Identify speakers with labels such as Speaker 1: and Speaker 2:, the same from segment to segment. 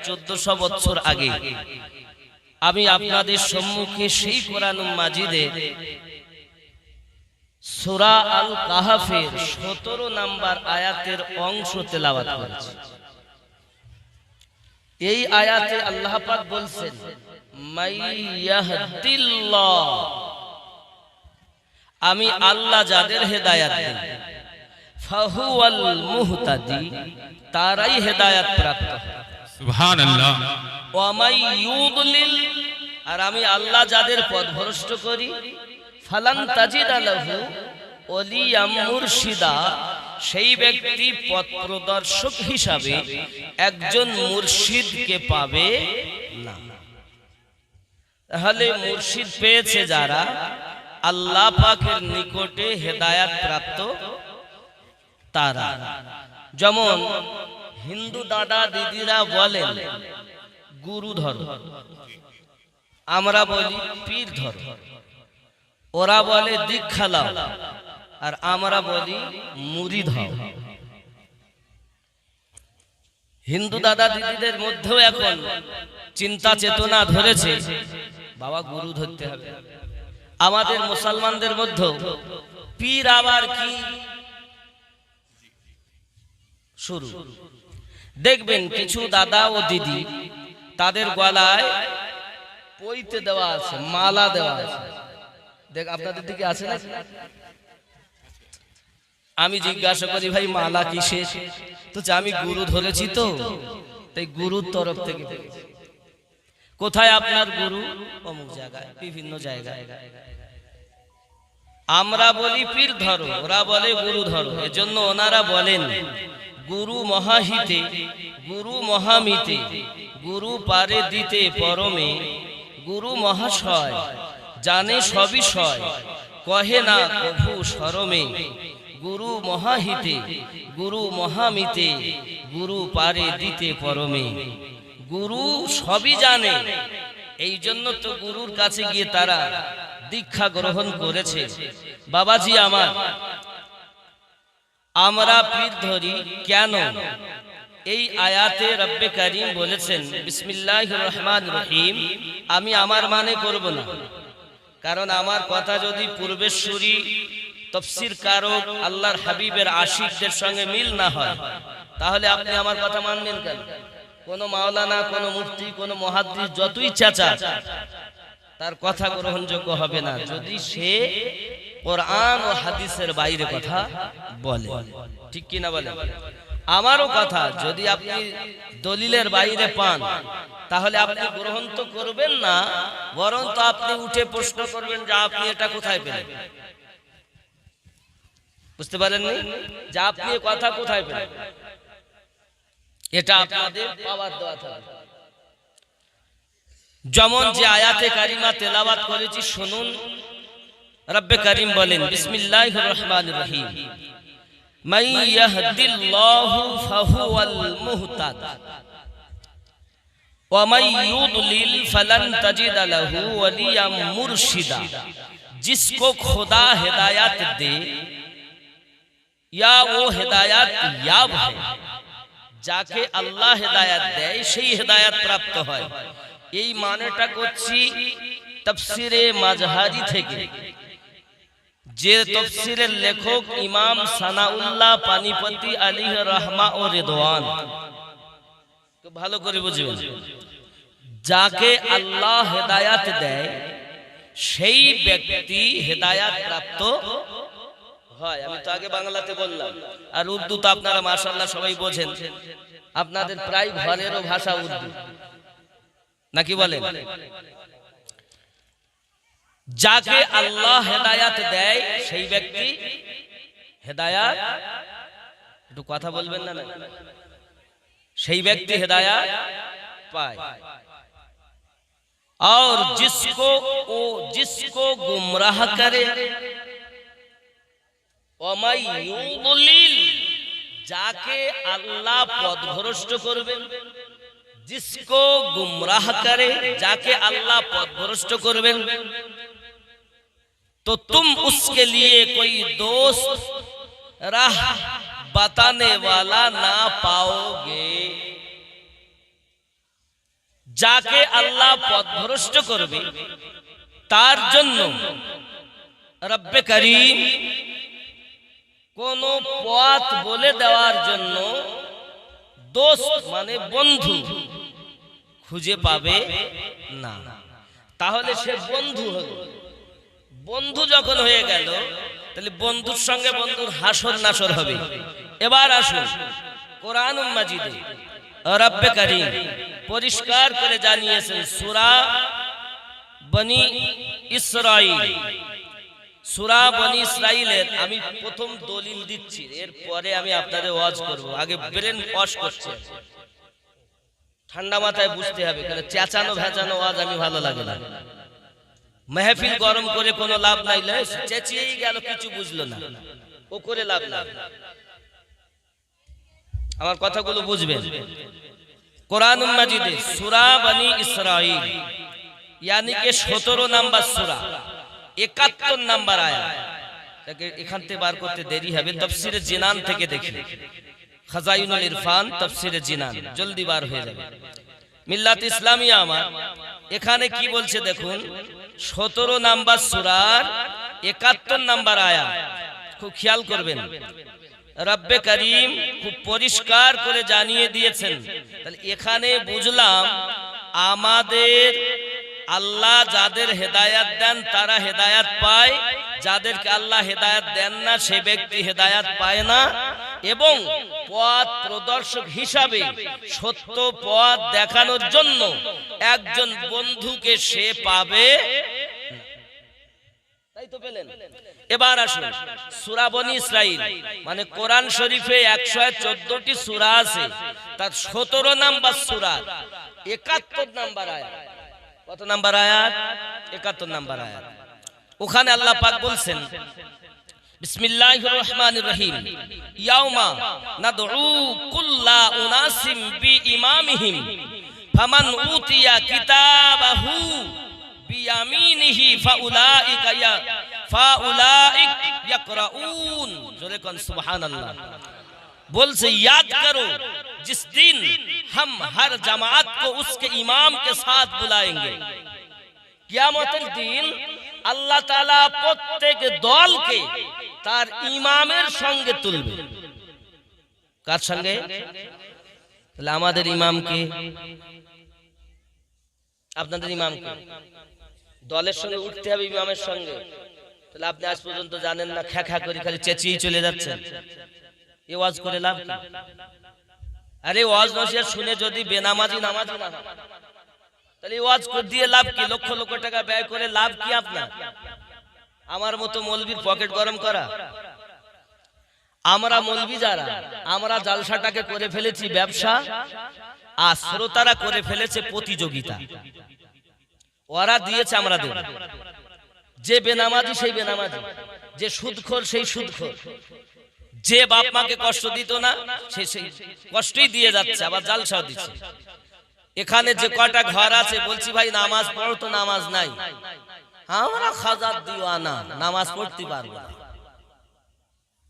Speaker 1: 1400 বছর আগে আমি আপনাদের সম্মুখে সেই কোরআন মাজিদের সূরা আল কাহফের 17 নম্বর আয়াতের অংশ তেলাওয়াত করেছি। এই আয়াতে আল্লাহ পাক বলছেন, মাইয়াহদিল্লাহ, আমি আল্লাহ যাদের হেদায়েত দেই, ফাহুয়াল মুহতাদি, তারাই হেদায়েত প্রাপ্ত।
Speaker 2: সুবহানাল্লাহ।
Speaker 1: ওয়া মাইয়ুদলিল, আর আমি আল্লাহ যাদের পথভ্রষ্ট করি, ফালান তাজিদা লাহু ওলিয়াম মুরশিদা, সেই ব্যক্তি পথ প্রদর্শক হিসাবে একজন মুর্শিদকে পাবে না। তাহলে মুর্শিদ পেয়েছে যারা, আল্লাহ পাকের নিকটে হেদায়েত প্রাপ্ত তারা। যেমন হিন্দু দাদা দিদিরা বলেন গুরু ধর্ম, আমরা বলি পীর ধর্ম। ওরা বলে দীক্ষা লাও, আর আমরা বলি মুরিদ হও। হিন্দু দাদা দিদিদের মধ্যেও এখন চিন্তা চেতনা ধরেছে, বাবা গুরু ধরতে হবে। আমাদের মুসলমানদের মধ্যে পীর আবার কি শুরু। দেখবেন কিছু দাদা ও দিদি, তাদের গলায় পইতে দেওয়া আছে, মালা দেওয়া আছে। দেখ আপনাদের দিকে আছে না? আমি জিজ্ঞাসা করি, ভাই মালা কিসের? তো আমি গুরু ধরেছি, তো তাই গুরুর তরফ থেকে। কোথায় আপনার গুরু? অমুক জায়গায়, বিভিন্ন জায়গায়। আমরা বলি পীর ধরো, ওরা বলে গুরু ধরো। এজন্য ওনারা বলেন গুরু মহাহিতে, গুরু মহামিতে, গুরু পারে দিতে পরমে, গুরু মহাশয় জানে সবিষয়, কহে না কভু শরমে। গুরু মহাহিতে, গুরু মহামিতে, গুরু পারে দিতে পরমে। গুরু সবই জানে, এই জন্য তো গুরুর কাছে গিয়ে তারা দীক্ষা গ্রহণ করেছে। বাবাজি আমার, আমরা পীর ধরি কেন? এই আয়াতে রব্বে কারীম বলেছেন, বিসমিল্লাহির রহমানির রহিম। আমি আমার মানে করব না, কারণ আমার কথা যদি পূর্বেশ্বরী তাফসীর কারক আল্লাহর হাবিবের আশিকদের সঙ্গে মিল না হয়, তাহলে আপনি আমার কথা মানবেন কেন? কোন মাওলানা, কোন মুফতি, কোন মুহাদ্দিস যতই চাচা, তার কথা গ্রহণযোগ্য হবে না যদি সে কোরআন ও হাদিসের বাইরে কথা বলে। ঠিক কি না বলে? আমারও কথা যদি আপনি দলিলের বাইরে পান, তাহলে আপনি গ্রহণ তো করবেন না, বরং তো আপনি উঠে প্রশ্ন করবেন যে আপনি এটা কোথায় পেলেন। বুঝতে পারেননি যে আপনি কথা কোথায় পেলেন? এটা আপনাদের পাওয়ার দেওয়া থাকবে। যেমন যে আয়াতে কারিমা তেলাওয়াত করেছি শুনুন। রব্বে কারীম বলেন, বিসমিল্লাহির রহমানির রহিম, মাইয়াহদিল্লাহু ফাহুয়াল মুহতাদ ওয়া মাইয়ুদলিল ফালান তাজিদা লাহু ওলিয়াম মুরশিদা। जिसको खुदा हिदायत दे या वो हिदायत याब है, যাকে আল্লাহ হিদায়াত দেয় সেই হিদায়াত প্রাপ্ত হয়। এই মানেটা করছি তাফসীরে মাজহারি থেকে, যে তাফসীরের লেখক ইমাম সানাউল্লাহ পানিপতি আলাইহি রাহমা ও রিদওয়ান। তো ভালো করে বুঝবেন, যাকে আল্লাহ হিদায়াত দেয় সেই ব্যক্তি হিদায়াত প্রাপ্ত হয়। আমি তো আগে বাংলাতে বললাম, আর উর্দু তো আপনারা মাশাআল্লাহ সবাই বোঝেন, আপনাদের প্রায় ঘরেরও ভাষা উর্দু, নাকি বলেন? যাকে আল্লাহ হেদায়াত দেয় সেই ব্যক্তি হেদায়াত, একটু কথা বলবেন না, সেই ব্যক্তি হেদায়াত পায়। और जिसको गुमराह करे, যাকে আল্লাহ পথভ্রষ্ট করবেন, जिसको गुमराह करे, যাকে আল্লাহ পথভ্রষ্ট করবেন, तो तुम उसके लिए कोई दोस्त राह बताने वाला ना पाओगे। যাকে আল্লাহ পথভ্রষ্ট করবে তার জন্য রব্বে করিম কোন পথ বলে দেওয়ার জন্য দোস্ত মানে বন্ধু খুঁজে পাবে না। তাহলে সে বন্ধু হলো। বন্ধু যখন হয়ে গেল তাহলে বন্ধুর সঙ্গে বন্ধুর হাসর নাসর হবে। এবার আসুন কোরআনুল মাজিদে রব্বে করিম পরিষ্কার করে জানিয়েছেন সূরা বনি ইসরাঈল, সূরা বনি ইসরাঈলের আমি প্রথম দলিল দিচ্ছি, এরপরে আমি আপনাদের ওয়াজ করব। আগে ব্রেন ওয়াশ করছি, ঠান্ডা মাথায় বুঝতে হবে, কারণ চেঁচানো ভেঁচানো ওয়াজ আমি ভালো লাগে না। মেহফিল গরম করে কোনো লাভ নাই, চেঁচিয়েই গেল কিছু বুঝলো না, ও করে লাভ না। আমার কথাগুলো বুঝবেন। কোরআনুল মাজিদে সূরা বনি ইসরাঈল यानी कि 17 নাম্বার সূরা 71 নাম্বার আয়াত। এখান থেকে বার করতে দেরি হবে, তাফসীরে জিনান থেকে দেখি, খাজাইনুল ইরফান তাফসীরে জিনান, জলদি বার হয়ে যাবে। মিল্লাত ইসলামিয়া আমার এখানে কি বলছে দেখুন, 17 নাম্বার সূরার 71 নাম্বার আয়াত, খুব খেয়াল করবেন। রব্বে করিম খুব পরিষ্কার করে জানিয়ে দিয়েছেন। তাহলে এখানে বুঝলাম আমাদের আল্লাহ যাদের হেদায়াত দেন তারা হেদায়াত পায়, যাদেরকে আল্লাহ হেদায়াত দেন না সে ব্যক্তি হেদায়াত পায় না। এবং পথ প্রদর্শক হিসাবে সত্য পথ দেখানোর জন্য একজন বন্ধুকে সে পাবে। তাই তো পেলেন। এবার আসুন সূরা বনি ইসরাঈল মানে কোরআন শরীফে 114টি সূরা আছে, তার 17 নাম্বার সূরা 71 নাম্বার আয়াত। কত নাম্বার আয়াত? 71 নাম্বার আয়াত। ওখানে আল্লাহ পাক বলছেন বিসমিল্লাহির রহমানির রহিম ইয়াউমা নাদউ কুল্লা উনাসিম বিইমামিহিম ফামান উতিয়া কিতাবাহু বিয়ামিনিহি ফাউলাইকা ইয়াকরাউন। জোরে কোন সুবহানাল্লাহ। बोलसे याद करो जिस दिन हम हर जमात को उसके इमाम के साथ बुलाएंगे। কিয়ামতের দিন আল্লাহ তাআলা প্রত্যেক দলকে তার ইমামের সঙ্গে তুলবে। কার সঙ্গে? তাহলে আমাদের ইমামকে, আপনাদের ইমামকে দলের সঙ্গে উঠতে হবে, ইমামের সঙ্গে। তাহলে আপনি আজ পর্যন্ত জানেন না, খ্যা খ্যা করে খালি চেঁচিয়ে চলে যাচ্ছেন। এ ওয়াজ করে লাভ কি? আরে ওয়াজ নসিহত শুনে যদি বেনামাজি নামাজি না হয় তাহলে ওয়াজ করে দিয়ে লাভ কি? লক্ষ লক্ষ টাকা ব্যয় করে লাভ কি আপনার? আমার মতো মৌলবীর পকেট গরম করা। আমরা মৌলবী যারা, আমরা জালসাটাকে করে ফেলেছি ব্যবসা, আর শ্রোতারা করে ফেলেছে প্রতিযোগিতা। ওরা দিয়েছে, আমরা দেব। যে বেনামাজি সেই বেনামাজি, যে সুদখোর সেই সুদখোর, যে বাপ মাকে কষ্ট দিত না সে সেই কষ্টই দিয়ে যাচ্ছে, আবার জালসাও দিচ্ছে। এখানে যে কয়টা ঘর আছে বলছি ভাই নামাজ পড়ো, তো নামাজ নাই, আমরা খাজাত দিওয়ানা, নামাজ পড়তে পারবো না।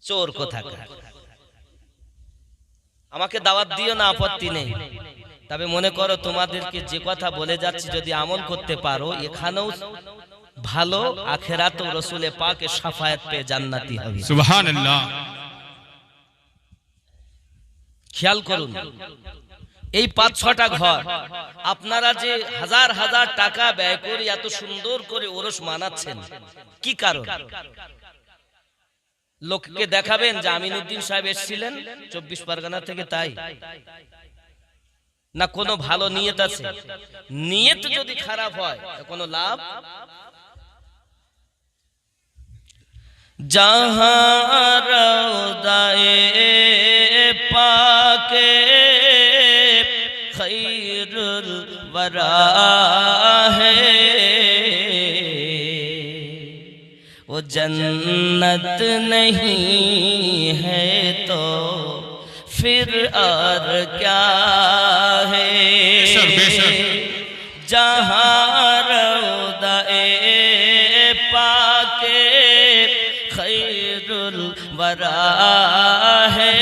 Speaker 1: চোর কোথাকার। আমাকে দাওয়াত দিও না, আপত্তি নেই, তবে মনে করো তোমাদেরকে যে কথা বলে যাচ্ছি যদি আমল করতে পারো এখানেও ভালো, আখিরাতেও রাসূলে পাকের শাফায়াত পেয়ে জান্নাতি হবে।
Speaker 2: সুবহানাল্লাহ।
Speaker 1: খেয়াল করুন, এই 5-6টা ঘর আপনারা যে হাজার হাজার টাকা ব্যয় করে এত সুন্দর করে ওরস মানাচ্ছেন, কি কারণ? লোককে দেখাবেন যে আমিনউদ্দিন সাহেব এসেছিলেন 24 পরগনা থেকে, তাই না কোনো ভালো নিয়ত আছে? নিয়ত যদি খারাপ হয় কোনো লাভ। जहां रौदाए पाके खैरुल वरा है, वो जन्नत नहीं है तो फिर और क्या है। जहां रौदाए पाके खैरुल वरा है,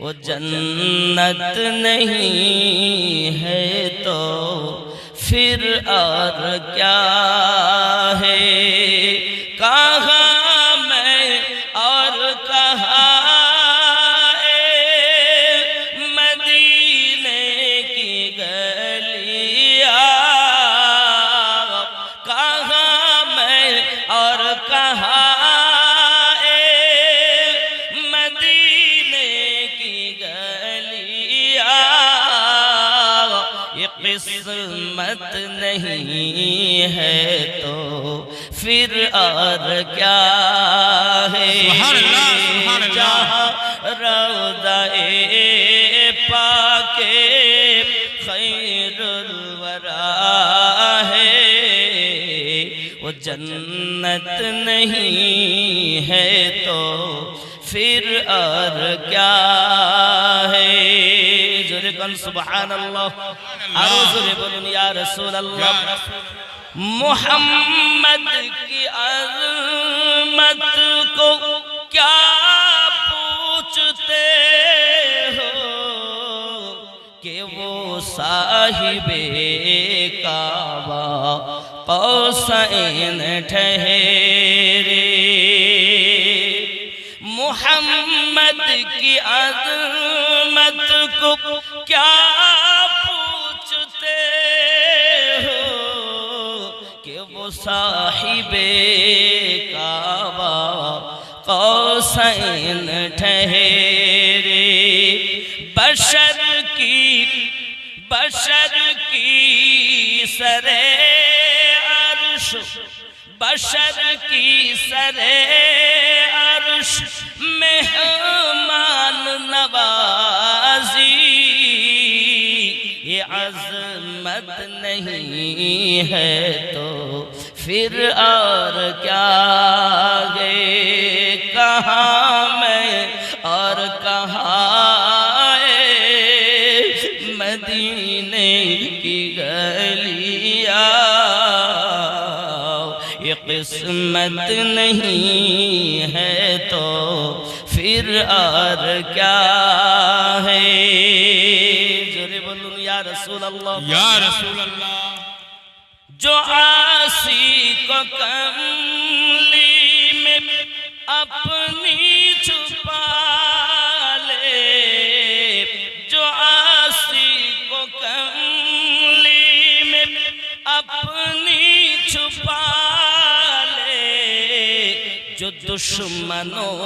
Speaker 1: वो जन्नत नहीं है तो फिर और क्या है। कहाँ मैं और कहाँ मदीने की गलियाँ, कहाँ मैं और कहाँ किस्मत नहीं है तो फिर और क्या है। जहाँ रौज़ा-ए पाके खैरुल वरा है, वो जन्नत नहीं है तो फिर और क्या है। जोरे कल सुभान अल्लाह, जोरे बोलूं या रसूल अल्लाह। मोहम्मद की अज़मत को क्या पूछते हो कि वो साहिबे काबा कौसैन ठहरे। मोहम्मद की अज़मत को क्या पूछते हो कि वो साहिबे काबा कौसैन ठहरे। बशर की सरे अर्श, बशर की सरे अर्श मेहमान नवाजी, ये अज़मत नहीं है तो फिर और क्या गए। कहाँ मैं और कहाँ मदीने की गलियाँ, ये किस्मत नहीं है तो फिर और क्या है। जोरे बोलूं या रसूल अल्लाह,
Speaker 2: या रसूल अल्लाह।
Speaker 1: जो आसी को कमली में अपनी छुपा ले, जो आसी को कमली में अपनी छुपा ले, जो दुश्मनों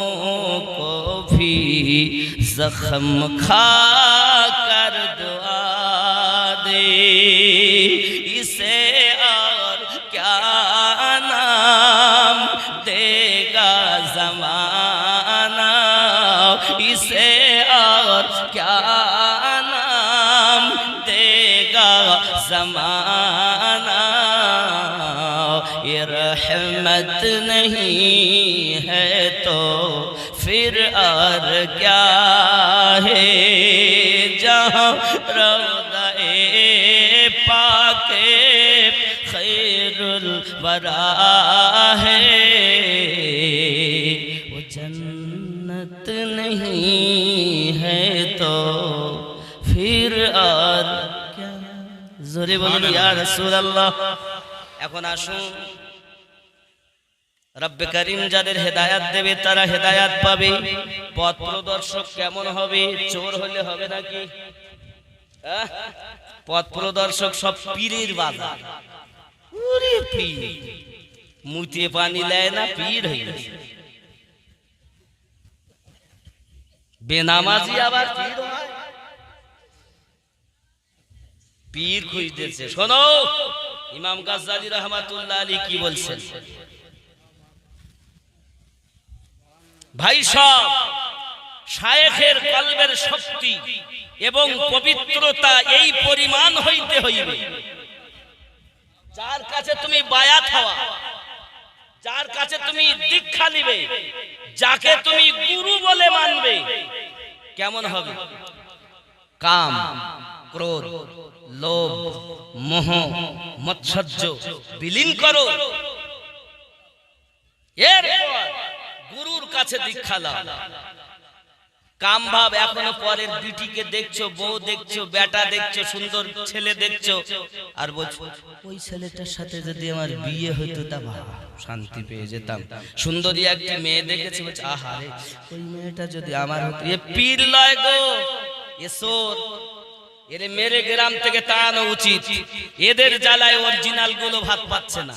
Speaker 1: को भी जख्म खा कर दुआ दे, इसे और क्या नाम देगा ज़माना, इसे और क्या नाम देगा ज़माना। ये रहमत नहीं है तो फिर और क्या है। जहाँ रौज़ा-ए पाके खैरुल वरा है, वो जन्नत नहीं है तो फिर और क्या। जोरे बोलूं या रसूल अल्लाह। এখন আসুন, রব্বে করিম যাদের হেদায়াত দেবে তারা হেদায়াত পাবে। পথ প্রদর্শক কেমন হবে? চোর হলে হবে নাকি? পথ প্রদর্শক সব পীরের বাজার। ওরে পীর মুতিয়ে পানি দেয় না, পীর হয়ে গেছে। বেনামাজি আবার পীর হয়, পীর খুঁজতেছে। শোনো ইমাম গাজ্জালী রহমাতুল্লাহ আলাইহি কি বলছেন। ভাই সব শায়েখের কলবের শক্তি এবং পবিত্রতা এই পরিমাণ হইতে হইবে, যার কাছে তুমি বায়াত হওয়া, যার কাছে তুমি দীক্ষা নিবে, যাকে তুমি গুরু বলে মানবে, কেমন হবে? কাম, ক্রোধ, লোভ, মোহ, মৎসর্য বিলীন করো। এরপর গুরুর কাছে দীক্ষা লাও। কাম ভাব এখনো পরের বিটিকে দেখছো, বউ দেখছো, বেটা দেখছো, সুন্দর ছেলে দেখছো, আর বলছো ওই ছেলেটার সাথে যদি আমার বিয়ে হতো তা শান্তি পেয়ে যেতাম। সুন্দরী একটি মেয়ে দেখেছি, বলছে আহারে ওই মেয়েটা যদি আমার হতো। এ পীর লয় গো, এ সোর, এর মেরে গ্রাম থেকে তাড়ানো উচিত। এদের জ্বালায় অরিজিনাল গুলো ভাত পাচ্ছে না।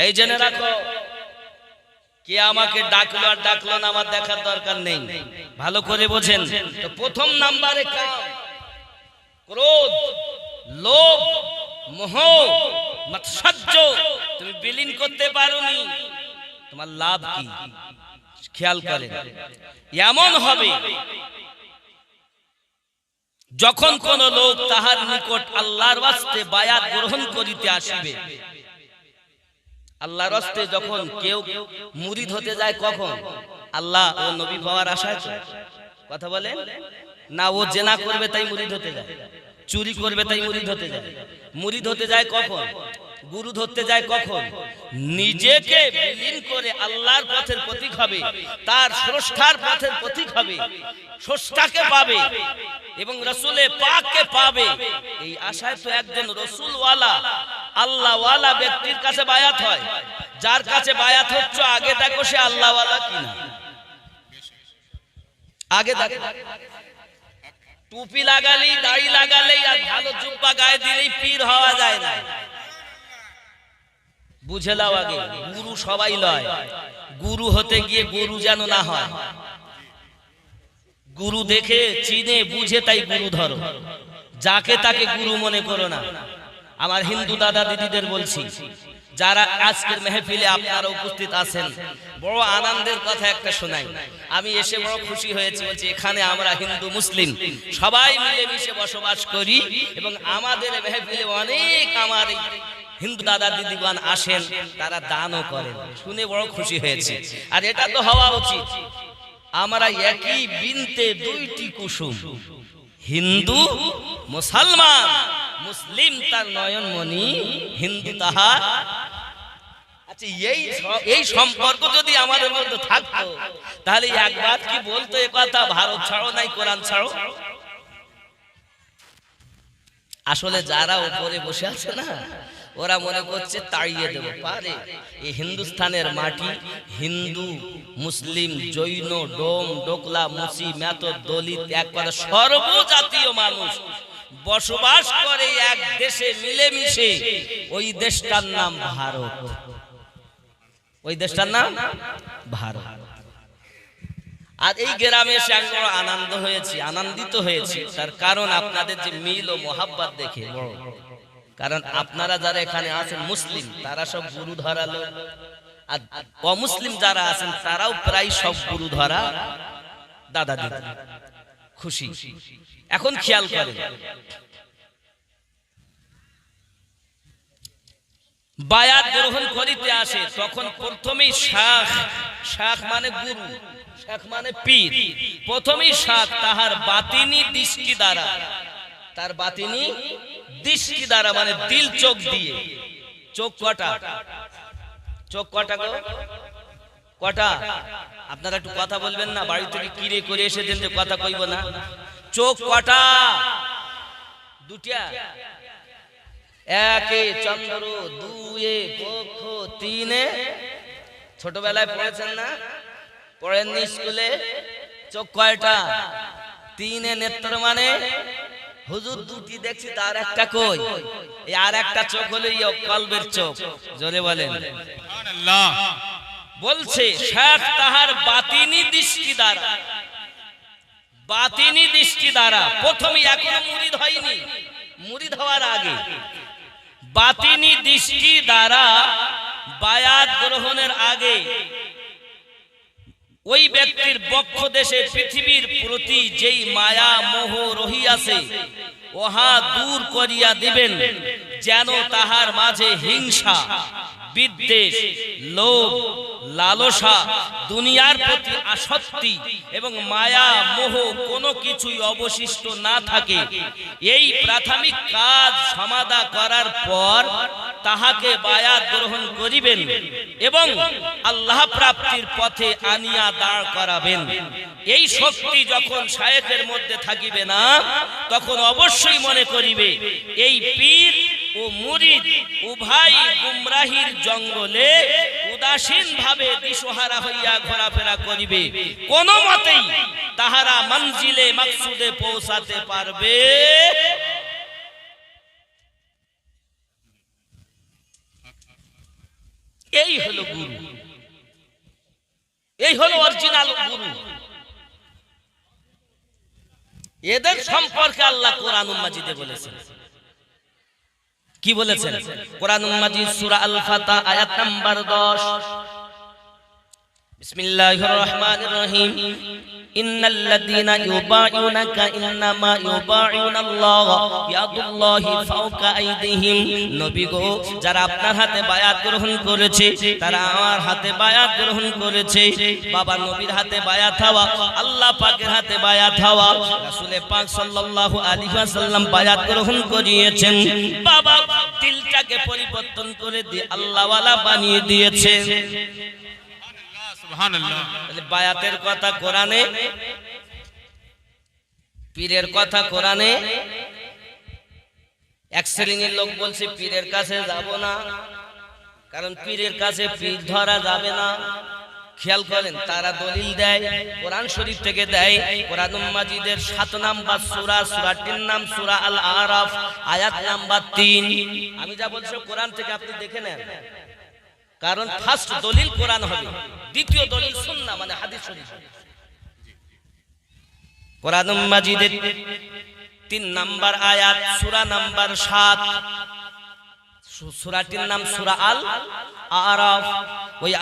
Speaker 1: এই জেনে রাখো, কে আমাকে ডাকলো আর ডাকলো না আমার দেখার দরকার নেই, ভালো করে বোঝেন। তো প্রথম নাম্বারে কাম, ক্রোধ, লোভ, মোহ, মাৎসর্য তুমি বিলীন করতে পারোনি, তোমার লাভ কি? খেয়াল করেন, এমন হবে যখন কোন লোক তাহার নিকট আল্লাহর ওয়াস্তে বায়াত গ্রহণ করিতে আসিবে। আল্লাহর ওয়াস্তে যখন কেউ মুরিদ হতে যায়, কখন? আল্লাহ ও নবী পাওয়ার আশায়। কথা বলেন না, ও জেনা করবে তাই মুরিদ হতে যায়, চুরি করবে তাই মুরিদ হতে যায়। মুরিদ হতে যায় কখন? গুরু ধরতে যায় কখন? নিজেকে বিলীন করে আল্লাহর পথের প্রতীক হবে, তার স্রষ্টার পথের প্রতীক হবে, স্রষ্টাকে পাবে এবং রাসূলে পাককে পাবে। এই আশায় তো একজন রাসূলওয়ালা আল্লাহওয়ালা ব্যক্তির কাছে বায়াত হয়। যার কাছে বায়াত হচ্ছে আগে দেখো সে আল্লাহওয়ালা কিনা। আগে দেখো, টুপি লাগালেই, দাড়ি লাগালেই আর ভালো জুব্বা গায়ে দিলেই পীর হওয়া যায় না। বুঝে নাও, আগে গুরু সবাই লয়। গুরু হতে গিয়ে গুরু যেন না হয়। গুরু দেখে চিনে বুঝে তাই গুরু ধরো, যাকে তাকে গুরু মনে করো না। আমার হিন্দু দাদা দিদিদের বলছি, যারা আজকের মেহফিলে আপনারা উপস্থিত আছেন, বড় আনন্দের কথা একটা শোনাই। আমি এসে বড় খুশি হয়েছি। বলছি এখানে আমরা হিন্দু মুসলিম সবাই মিলেমিশে বসবাস করি এবং আমাদের মেহফিলে অনেক আমার হিন্দু দাদা দিদিগণ আসেন, তারা দানও করেন। শুনে বড় খুশি হয়েছে। আর এটা তো হওয়া উচিত। আমরা একই বৃন্তে দুইটি কুসুম, হিন্দু মুসলমান, মুসলিম তার নয়নমণি, হিন্দু তাহার। আচ্ছা, এই সম্পর্ক যদি আমাদের মধ্যে থাকতো তাহলে একবার কি বলতো এ কথা, ভারত ছাড়ো নাই কোরআন ছাড়ো? আসলে যারা উপরে বসে আছে না, ওরা মনে করছে তাড়িয়ে দেব পারে। এই হিন্দুস্তানের মাটি হিন্দু, মুসলিম, জৈন, ডোম, ডোকলা, মুসি, মেথর, দলিত, এক কথা সর্বজাতীয় মানুষ বসবাস করে এক দেশে মিলেমিশে। ওই দেশটার নাম ভারত। ওই দেশটার নাম ভারত। আর এই গ্রামে এসে আমি বড় আনন্দ হয়েছি, আনন্দিত হয়েছি। তার কারণ আপনাদের যে মিল ও মোহাব্বত দেখে। কারণ আপনারা যারা এখানে আছেন মুসলিম, তারা সব গুরু ধরা লোক, আর অমুসলিম যারা আছেন তারাও প্রায় সব গুরু ধরা দাদা দিদি। খুশি। এখন খেয়াল করেন, বায়াত গ্রহণ করিতে আসে তখন প্রথমেই শাখ, শাখ মানে গুরু, শাখ মানে পীর। প্রথমেই শাখ তাহার বাতিনি দৃষ্টি দ্বারা, তার বাতিনি দৃষ্টি দ্বারা মানে দিল চোখ দিয়ে। চোখ কটা? চোখ কটা গো? কটা? আপনারা একটু কথা বলবেন না? বাড়ি থেকে কিরে করে এসেছেন যে কথা কইব না। চোখ কটা? দুটা। একে চন্দ্র, দুয়ে পক্ষ, তিনে ছোটবেলায় পড়েছেন না? পড়েননি স্কুলে? চোখ কয়টা? তিনে নেত্র মানে হুজুর দুটি দেখছি, তার একটা কই? এই আর একটা চোখ হলো কলবের চোখ। জোরে বলেন সুবহানাল্লাহ। বলছে শাখ তাহার বাতিনি দৃষ্টি দ্বারা, বাতিনি দৃষ্টি দ্বারা। প্রথমে এখনো মুরিদ হয়নি, মুরিদ হওয়ার আগে বাতিনি দৃষ্টি দ্বারা বায়াত গ্রহণের আগে ওই ব্যক্তির বক্ষ দেশে পৃথিবীর প্রতি যেই মায়া মোহ রহিয়াছে ওহা দূর করিয়া দিবেন, যেন তাহার মাঝে হিংসা, বিদ্বেষ, লোভ, লালসা, দুনিয়ার প্রতি আসক্তি এবং মায়া মোহ কোনো কিছুই অবশিষ্ট না থাকে। এই প্রাথমিক কাজ সমাধা করার পর তাহাকে বায়াত গ্রহণ করিবেন এবং আল্লাহ প্রাপ্তির পথে আনিয়া দাঁড় করাবেন। এই শক্তি যখন শায়েখের মধ্যে থাকিবে না, তখন অবশ্যই মনে করিবে এই পীর ও মুরিদ উভয় গুমরাহির জঙ্গলে উদাসীন ভাবে দিশহারা হইয়া ঘোরাফেরা করিবে, কোন মতেই তাহারা মঞ্জিলে মাকসুদে পৌঁছাতে পারবে। এই হলো গুরু, এই হলো অরিজিনাল গুরু। এদের সম্পর্কে আল্লাহ কোরআনুল মাজিদে বলেছেন। কি বলেছেন? কোরআনুল মাজিদ সূরা আল ফাতহ আয়াত নাম্বার 10, বিসমিল্লাহির রহমানির রহিম, ইন্নাল্লাযীনা ইউবাইউনাকা ইন্নামা ইউবাইউনাল্লাহ ইয়াদুল্লাহি ফাওকা আইদিহিম। নবী গো, যারা আপনার হাতে বায়াত গ্রহণ করেছে তারা আমার হাতে বায়াত গ্রহণ করেছে। বাবা নবীর হাতে বায়াত হওয়া, আল্লাহ পাকের হাতে বায়াত হওয়া, রাসূল পাক সাল্লাল্লাহু আলাইহি ওয়াসাল্লাম বায়াত গ্রহণ করিয়েছেন। বাবা দিলটাকে পরিবর্তন করে দিয়ে আল্লাহ ওয়ালা বানিয়ে দিয়েছে। বায়াতের কথা কোরআনে, পীরের কথা কোরআনে। এক শ্রেণীর লোক বলছে পীরের কাছে যাব না, কারণ পীরের কাছে পীর ধরা যাবে না। খেয়াল করেন, তারা দলিল দেয় কোরআন শরীফ থেকে দেয়। কোরআনুল মাজিদের 7 নাম্বার সূরা, সূরাটির নাম সূরা আল আরাফ, আয়াত নাম্বার 3। আমি যা বলছি কোরআন থেকে আপনি দেখে নেন, কারণ ফার্স্ট দলিল কোরআন হবে, দ্বিতীয় দলিল সুন্নাহ মানে হাদিস শরীফ। কোরআনুল মাজিদের 3 নাম্বার আয়াত, সূরা নাম্বার 7, সূরাটির নাম সূরা আল আরাফ। ওই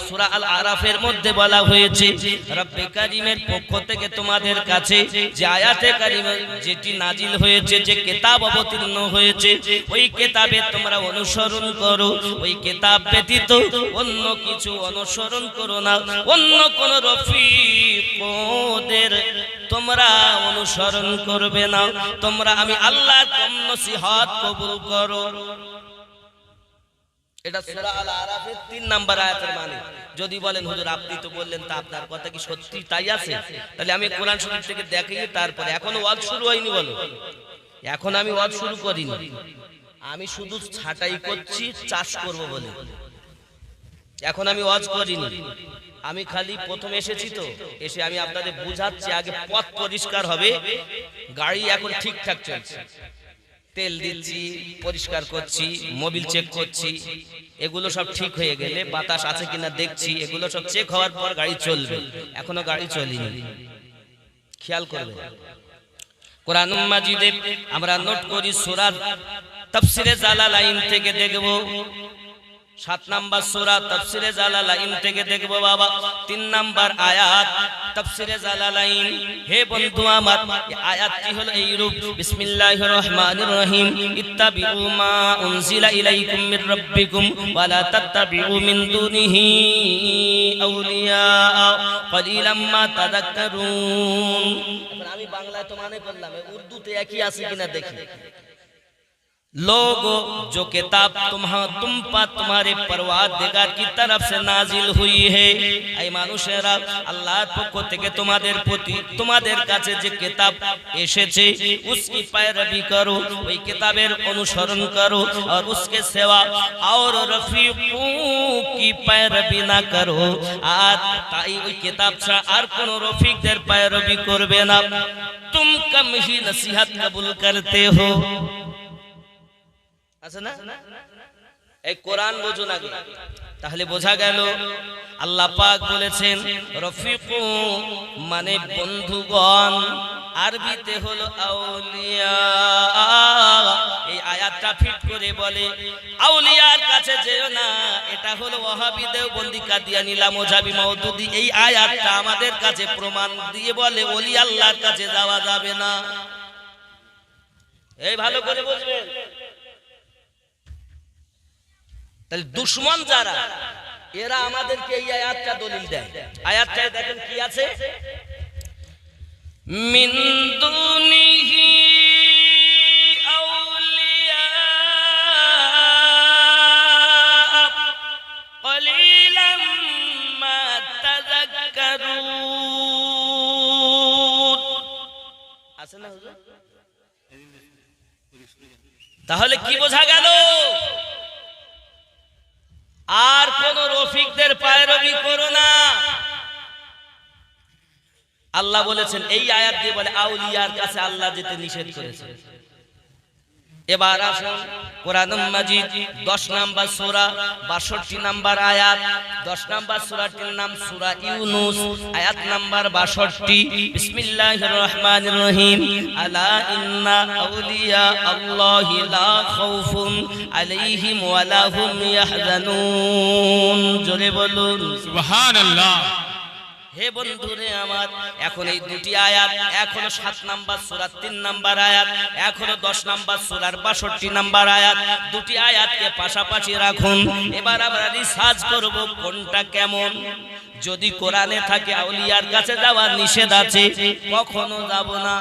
Speaker 1: সূরা আল আরাফের মধ্যে বলা হয়েছে রব্বে কারীমের পক্ষ থেকে তোমাদের কাছে যে আয়াতে কারিমা যেটি নাজিল হয়েছে, যে কিতাব অবতীর্ণ হয়েছে, ওই কিতাবে তোমরা অনুসরণ করো। ওই কিতাব ব্যতীত অন্য কিছু অনুসরণ করো না, অন্য কোন রফিকদের তোমরা অনুসরণ করবে না। তোমরা আমি আল্লাহর নসিহত কবুল করো। এটা সূরা আল আরাফের 3 নাম্বার আয়াতের মানে। যদি বলেন হুজুর আপনি তো বললেন, তা আপনার কথা কি সত্যি তাই আছে? তাহলে আমি কোরআন শরীফ থেকে দেখিয়ে তারপরে, এখনো ওয়াজ শুরু হয়নি বলো, এখন আমি ওয়াজ শুরু করিনি, আমি শুধু ছাঁটাই করছি চাষ করব বলে, এখন আমি ওয়াজ করিনি। আমি খালি প্রথম এসেছি তো, এসে আমি আপনাদের বুঝাচ্ছি, আগে পথ পরিষ্কার হবে। গাড়ি এখন ঠিকঠাক চলছে, তেল দিচ্ছি, পরিষ্কার করছি, মোবিল চেক করছি, এগুলো সব ঠিক হয়ে গেলে বাতাস আছে কিনা দেখছি, এগুলো সব চেক হওয়ার পর গাড়ি চলবে। এখনো গাড়ি চলেনি, খেয়াল করবে। কোরআনুল মাজিদে আমরা নোট করি সূরা তাফসীরে জালালাইন থেকে দেখব, 7 নাম্বার সূরা তাফসীরে জালালাইন থেকে দেখব বাবা, 3 নাম্বার আয়াত তাফসীরে জালালাইন। হে বন্ধু আমার, আয়াতটি হলো এই রূপ, বিসমিল্লাহির রহমানির রহিম, ইত্তাবিউ মা উনজিলা ইলাইকুম মির রাব্বিকুম ওয়া লা তাত্তাবিউ মিন দুনিহি আউলিয়া ক্বালিলাম মা তাযাক্কারুন। আমি বাংলায় তো মানে করলাম, উর্দুতে একই আছে কিনা দেখি। लोगो जो किताब तुम्हारे परवारदिगार की तरफ से नाजिल हुई है, এই মানুষেরা আল্লাহর পক্ষ থেকে তোমাদের প্রতি তোমাদের কাছে যে কিতাব এসেছে उसकी पैरवी करो, ওই কিতাবের অনুসরণ করো, और उसके सिवा और रफीकों की पैरवी ना करो। আর তাই ওই কিতাব ছাড়া আর কোন রফিকদের पैरवी করবে না। तुम कम ही नसीहत कबूल करते हो, আছে না? এই কোরআন বুঝুন আগে, তাহলে বোঝা গেল আল্লাহ পাক বলেছেন রফিকু মানে বন্ধুগণ, আরবিতে হলো আউলিয়া। এই আয়াতটা ফিট করে বলে আউলিয়ার কাছে যেও না, এটা হলো ওয়াহাবি দেওবন্দি কাদিয়ানী লামোজাবি মাউদুদি। এই আয়াতটা আমাদের কাছে প্রমাণ দিয়ে বলে ওলি আল্লাহর কাছে যাওয়া যাবে না। এই ভালো করে বুঝবেন। তাহলে দুশমন যারা, এরা আমাদেরকে এই আয়াতটা দলিল দেয়। আয়াতটায় দেখেন কি আছে, মিন দুনিহি আউলিয়া আছে না হুজুর? তাহলে কি বোঝা গেল? আর কোন রফিকদের পায়রবি করো না। আল্লাহ বলেছেন, এই আয়াত দিয়ে বলে আউলিয়ার কাছে আল্লাহ যেতে নিষেধ করেছে। এবার আসুন কোরআন মাজিদ 10 নম্বর সূরা 62 নম্বর আয়াত। 10 নম্বর সূরাটির নাম সূরা ইউনূস, আয়াত নাম্বার 62। বিসমিল্লাহির রহমানির রহিম। আলা ইন্না আউলিয়া আল্লাহি লা খাউফুন আলাইহিম ওয়া লা হুম ইয়াহজানুন। জোরে বলুন
Speaker 2: সুবহানাল্লাহ।
Speaker 1: হে বন্ধুরে আমার, এখন এই দুটি আয়াত, এক হলো 7 নম্বর সূরার 3 নম্বর আয়াত, এক হলো 10 নম্বর সূরার 62 নম্বর আয়াত। দুটি আয়াতকে পাশাপাশি রাখুন। এবার আমরা রিসার্চ করব কোনটা কেমন। যদি কোরআনে থাকে আউলিয়ার কাছে যাওয়ার নিষেধ আছে, কখনো যাব না,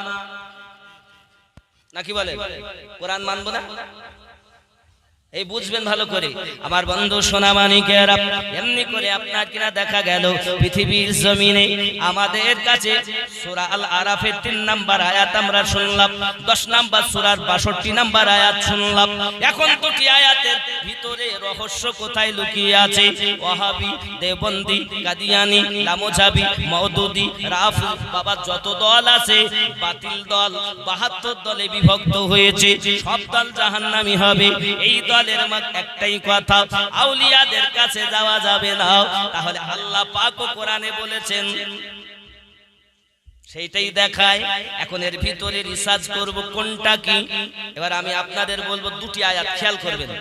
Speaker 1: নাকি বলে কোরআন মানব না? এই বুঝবেন ভালো করে আমার বন্ধু সোনামানিকেরা। এমনি করে আপনার কিনা দেখা গেল পৃথিবীর জমিনে আমাদের কাছে সূরা আল আরাফের 3 নম্বর আয়াত আমরা শুনলাম, 10 নম্বর সূরার 62 নম্বর আয়াত শুনলাম। এখন দুটি আয়াতের ভিতরে রহস্য কোথায় লুকিয়ে আছে? ওয়াহাবি, দেওবন্দি, কাদিয়ানি, লামোজাবি, মওদুদি, রাফি বাবা যত দল আছে, বাতিল দল 72 দলে বিভক্ত হয়েছে। সব দল জাহান্নামী হবে। এই দলের একটাই কথা, আউলিয়াদের কাছে যাওয়া যাবে না। তাহলে আল্লাহ পাক কোরআনে বলেছেন, সেইটাই দেখায়। এখন এর ভিতরে রিসার্চ করব কোনটা কি। এবার আমি আপনাদের বলবো দুটি আয়াত খেয়াল করবেন।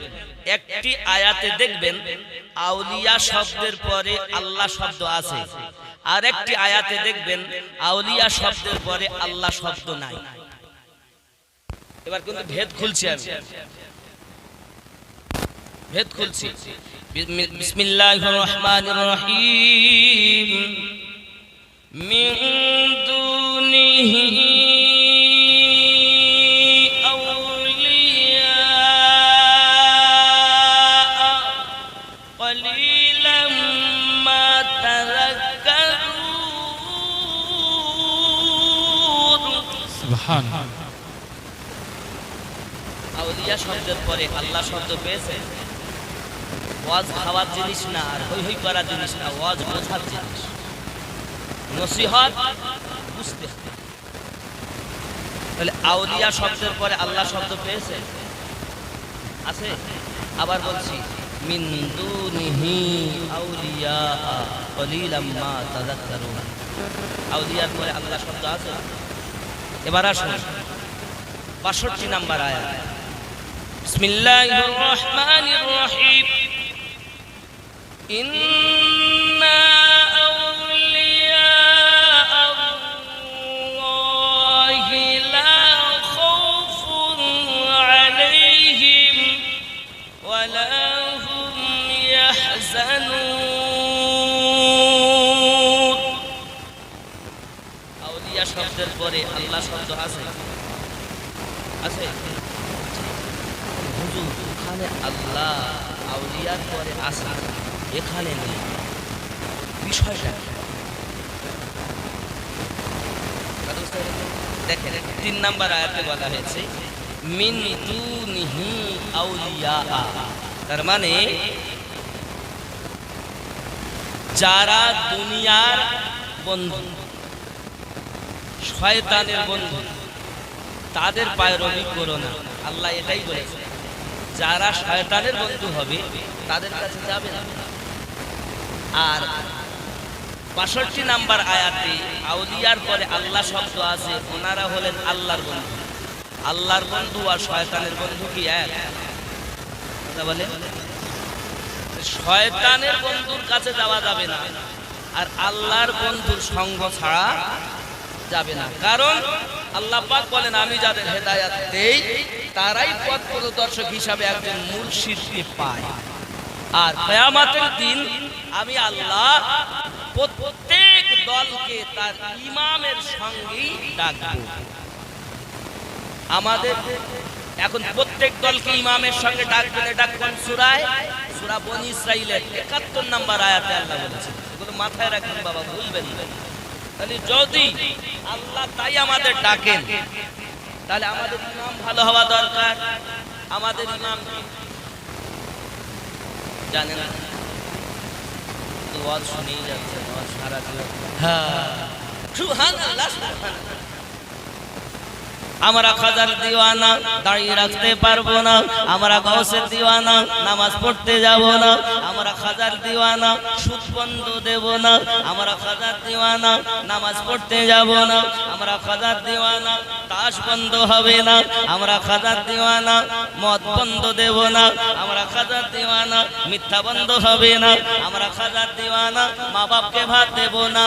Speaker 1: একটি আয়াতে দেখবেন আউলিয়া শব্দের পরে আল্লাহ শব্দ আছে, আর একটি আয়াতে দেখবেন আউলিয়া শব্দের পরে আল্লাহ শব্দ নাই। এবার কিন্তু ভেদ খুলছি, আমি ভেদ খুলছি। বিসমিল্লাহির রহমানির রহিম। মিন দুনিহি আউলিয়া কলিলাম মা তাযাক্কারুন।
Speaker 2: সুবহানাল্লাহ।
Speaker 1: আউলিয়া শব্দের পরে আল্লাহ শব্দ পেয়েছে। ওয়াজ খাওয়ার জিনিস না, আর হই হই করার জিনিস না, ওয়াজ বোঝার জিনিস, নসিহত বুঝতে হবে। তাহলে আউলিয়া শব্দের পরে আল্লাহ শব্দ পেয়েছে, আছে। আবার বলছি, মিন দুনিহি আউলিয়া কলিলাম মা তাযাক্কারুন। আউলিয়ার পরে আল্লাহ শব্দ আছে। এবার আসুন 62 নম্বর আয়াত। বিসমিল্লাহির রহমানির রহিম। ইন্না আউলিয়া আল্লাহি লা খাউফুন আলাইহিম ওয়া লা হুম ইয়াহজানুন। আউলিয়া শব্দের পরে আল্লাহ শব্দ আছে, আছে। হুজুর ওখানে আল্লাহ আউলিয়ার পরে আসা, এখানে নেই, বিষয়টা দেখেন। 3 নম্বর আয়াতে বলা হয়েছে মিন দুনিহি আউলিয়া, তার মানে যারা দুনিয়ার বন্ধু, শয়তানের বন্ধু, তাদের পায়রবি করো না। আল্লাহ এটাই বলেছে, যারা শয়তানের বন্ধু হবে তাদের কাছে যাবে না। আর 62 নম্বর আয়াতে আউলিয়ার পরে আল্লাহ শব্দ আছে, ওনারা হলেন আল্লাহর বন্ধু। আল্লাহর বন্ধু আর শয়তানের বন্ধু কি এক? কথা বলে, শয়তানের বন্ধুর কাছে যাওয়া যাবে না, আর আল্লাহর বন্ধুর সঙ্গ ছাড়া যাবে না। কারণ আল্লাহ পাক বলেন, আমি যাদের হেদায়েত দেই তারাই পথ প্রদর্শক হিসাবে একজন মুর্শিদকে পায়। আর কিয়ামতের দিন আমি আল্লাহ প্রত্যেক দলকে তার ইমামের সঙ্গেই ডাকবো। আমাদের এখন প্রত্যেক দলকে ইমামের সঙ্গে ডাকবেন। এটা কোন সূরায়? সূরা বনী ইসরাঈলের 71 নম্বর আয়াতে আল্লাহ বলেছেন। এগুলো মাথায় রাখবেন বাবা, ভুলবেন না। তাহলে যদি আল্লাহ তাই আমাদের ডাকেন, তাহলে আমাদের ইমাম ভালো হওয়া দরকার। আমাদের ইমাম কি জানেন? ওয়াজ শুনেই যাচ্ছে সারা জীবন। হ্যাঁ, সুবহানাল্লাহ, সুবহানাল্লাহ। আমরা খাজার দিওয়ানা, দাঁড়িয়ে রাখতে পারবো না। আমরা গাউসের দিওয়ানা, নামাজ পড়তে যাব না। আমরা খাজার দিওয়ানা, সুদ বন্ধ দেব না। আমরা খাজার দিওয়ানা, নামাজ পড়তে যাব না। আমরা খাজার দিওয়ানা, তাস বন্ধ হবে না। আমরা খাজার দিওয়ানা, মদ বন্ধ দেব না। আমরা খাজার দিওয়ানা, মিথ্যা বন্ধ হবে না। আমরা খাজার দিওয়ানা, মা বাপকে ভাত দেব না।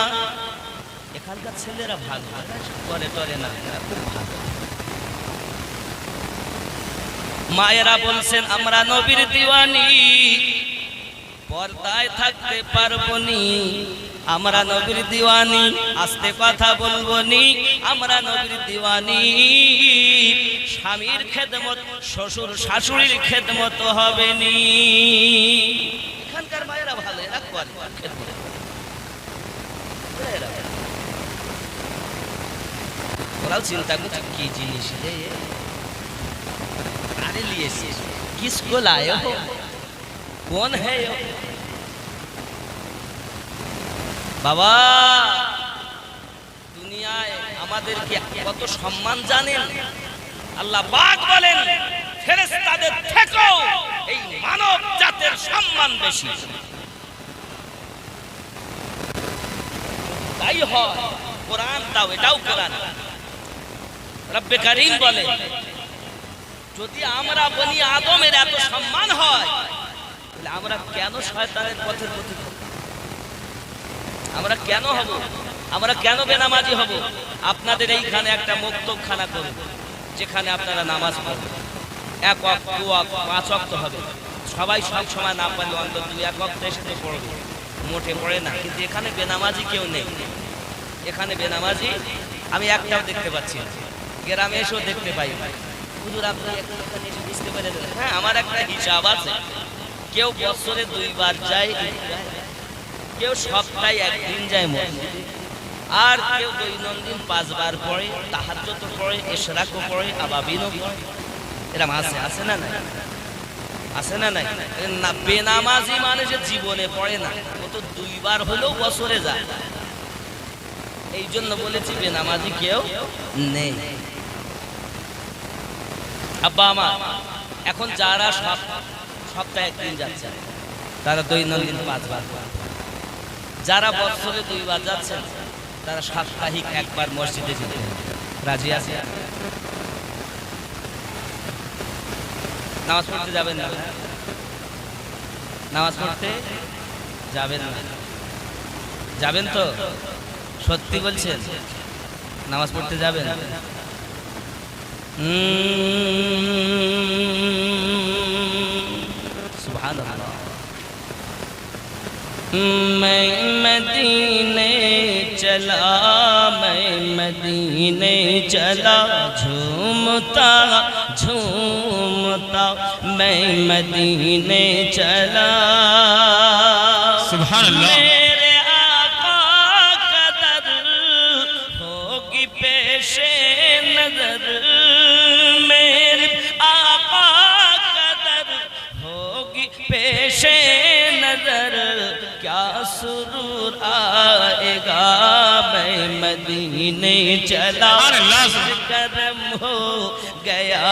Speaker 1: এখানকার ছেলেরা ভালো করে টরে না, খুব ভালো। মায়েরা বলছেন আমরা নবীর দিওয়ানি, পর্দায় থাকতে পারবো নি। আমরা নবীর দিওয়ানি, আস্তে কথা বলবো নি। আমরা নবীর দিওয়ানি, স্বামীর খেদমত, শ্বশুর শাশুড়ির খেদমত হবে নি। এখানকার মায়েরা ভালো, এরা করে খেদমত। ওরাও চিন্তা করছে কি জিনিস রে, अरे लिए किसको लाए हो, कौन है यो? বাবা, দুনিয়ায় আমাদেরকে কত সম্মান জানেন? আল্লাহ পাক বলেন ফেরেশতাদের থেকেও এই মানব জাতের সম্মান বেশি। তাই হয় কোরআন, তাও এটাও কোরআন। রব্বে কারীম বলেন যদি আমরা বনি আদমের এত সম্মান হয়, তাহলে আমরা কেন শয়তানের পথের পথিক হব? আমরা কেন হব? আমরা কেন বেনামাজি হব? আপনাদের এইখানে একটা মুক্তখানা করুন, যেখানে আপনারা নামাজ পড়বেন। এক ওয়াক্ত, দু ওয়াক্ত, 5 ওয়াক্ত হবে। সবাই সব সময় না পারলে অন্তত 2-1 ওয়াক্ত এসে পড়বে, মোটে পড়ে না। কিন্তু এখানে বেনামাজি কেউ নেই। এখানে বেনামাজি আমি একটাও দেখতে পাচ্ছি না। গ্রামে এসেও দেখতে পাই না। হুজুর আপনি এখানে এসে বুঝতে পেরে দেবেন। হ্যাঁ, আমার একটা হিসাব আছে। কেউ বছরে 2 বার যায়, কেউ সপ্তাহে 1 দিন যায় মসজিদে, আর কেউ দৈনন্দিন 5 বার পড়ে, তাহাজ্জুদ পড়ে, ইশরাকও পড়ে, আবাবিনও পড়ে। এরকম আছে না নাই? আছে না নাই? না, বেনামাজি মানুষ জীবনে পড়ে না, ও তো 2 বার হলেও বছরে যায়। এই জন্য বলেছি বেনামাজি কেউ নেই। আব্বা আমার এখন যারা সপ্তাহে 1 দিন যাচ্ছে, তারা দৈনন্দিন 5 বার, যারা বছরে 2 বার যাচ্ছেন, তারা সাপ্তাহিক 1 বার মসজিদে যেতে রাজি আছে? নামাজ পড়তে যাবেন না? নামাজ পড়তে যাবেন না? যাবেন তো? সত্যি বলছেন? নামাজ পড়তে যাবেন? সুবহানাল্লাহ। मैं मदीने चला, मैं मदीने चला, झूमता झूमता मैं मदीने चला।
Speaker 2: सुभान अल्लाह।
Speaker 1: मेरे आका कदर होगी पेशे नजर, मेरे आका कदर होगी पेशे नजर, क्या सुरूर आएगा मैं मदीने चला। करम हो गया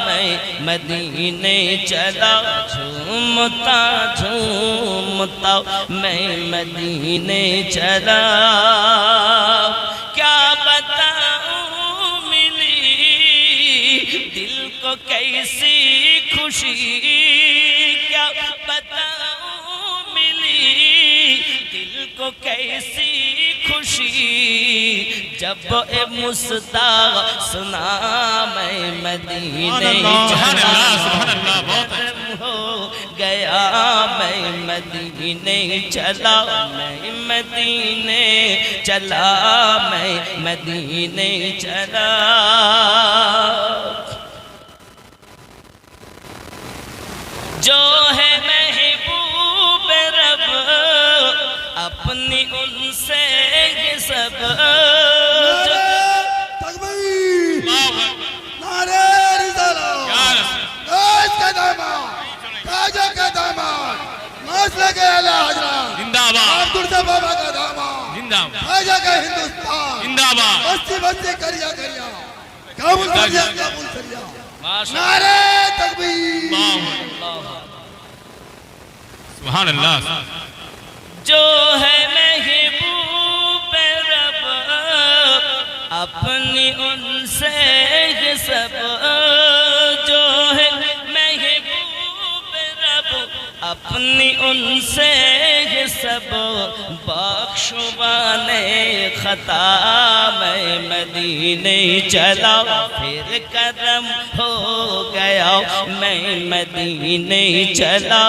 Speaker 1: मैं मदीने चला, झूमता झूमता मैं मदीने चला। क्या बताऊं मिली दिल को कैसी खुशी, क्या बताऊं मिली दिल को कैसी खुशी, जब ए मुस्ता सुना मैं मदीने चला। हो गया मैं मदीने चला, मैं मदीने चला, मैं मदीने चला। जो है महबूब रब अपनी उनसे सब
Speaker 3: तकबीर नारे रिसालत
Speaker 2: या रसूल
Speaker 3: देश के दामाद ताजा के दामाद मसले के आला हजरत
Speaker 2: जिंदाबाद
Speaker 3: अब्दुल बाबा का दामाद
Speaker 2: जिंदाबाद
Speaker 3: ताजा के हिंदुस्तान
Speaker 2: जिंदाबाद
Speaker 3: बस्ती बस्ती करिया करिया काबुल करिया काबुल करिया
Speaker 1: माशाअल्लाह
Speaker 3: नारे तकबीर
Speaker 2: सुभान अल्लाह
Speaker 1: जो है महबूब रब अपनी उनसे ये सब जो है महबूब रब अपनी उनसे ये सब बख्शवाने खता मैं मदीने चला फिर करम हो गया मैं मदीने चला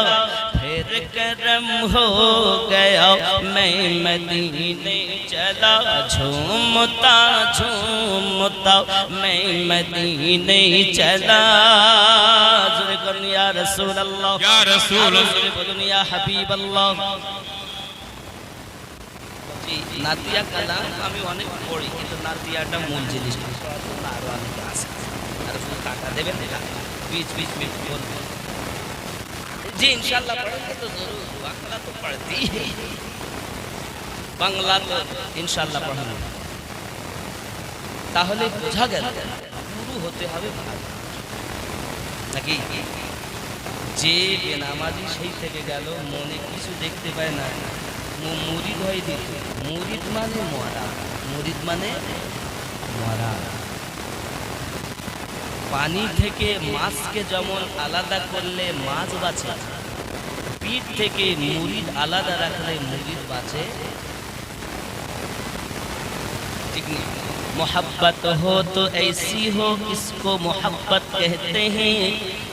Speaker 1: फिर करम हो गया मैं मदीने चला झूमता झूमता मैं मदीने चला या रसूल अल्लाह
Speaker 2: या रसूल
Speaker 1: बोलूं या हबीब अल्लाह নাতিয়া কালাম আমি অনেক পড়ি কিন্তু নাতিয়াটা মূল জিনিস আরো অনেক আছে আর শুধু টাকা দেবেন बीच बीच में बोलবেন जी इंशाल्लाह पढ़ेंगे तो जरूर बांग्ला तो पढ़ती ही बांग्ला तो इंशाल्लाह पढ़ेंगे তাহলে বোঝা গেল গুরু হতে হবে ভালো নাকি যে বেনামাজি সেই থেকে গেল মনে কিছু দেখতে পায় না মুরিদ হয়ে দিত মুরিদ মানে মরা মুরিদ মানে মরা পানি থেকে মাছকে যেমন আলাদা করলে মাছ বাঁচে পিঠ থেকে মুরিদ আলাদা রাখলে মুরিদ বাঁচে ঠিক নেই मोहब्बत हो तो ऐसी हो इसको मोहब्बत कहते हैं